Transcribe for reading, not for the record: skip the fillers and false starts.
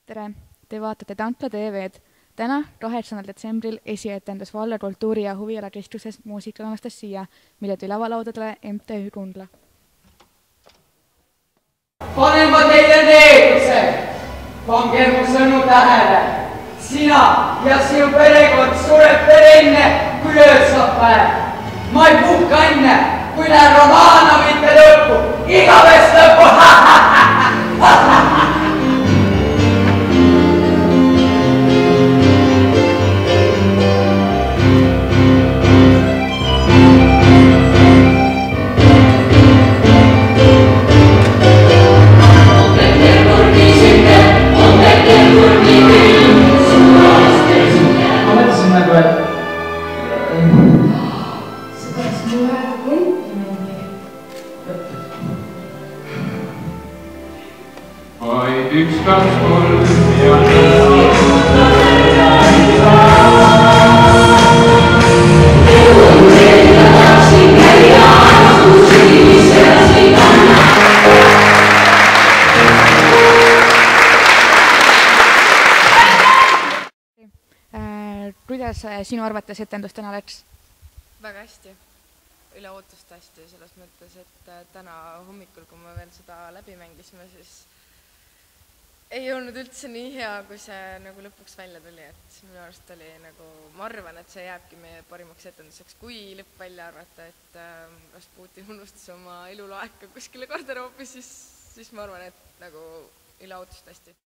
Tere! Te vaatate Tankla TV-d. Täna, 8. detsembril esietendus Valla kultuuri- ja huvialakeskuses muusika Anastasia, mille tõi lavalaudadele MTÜ Tundla. Panen ma teile needuse. Pange mu sõnu tähele. Sina ja sinu perekond sureb veel enne, kui ööd saab päev. Ma ei puhka enne, kui näen Romanovite lõppu. Igavest lõppu! Vaid üks, kaks, kolm ja Kuidas sinu arvates etendus täna läks? Väga hästi, üle ootust hästi selles mõttes, et täna hommikul, kui me veel seda läbi mängisime, siis ei olnud üldse nii hea, kui see nagu lõpuks välja tuli, et minu arust oli nagu, ma arvan, et see jääbki meie parimaks etenduseks, kui lõpp välja arvata, et Rasputin unustas oma elulaeka kuskile garderoobis, siis ma arvan, et nagu üle ootust hästi.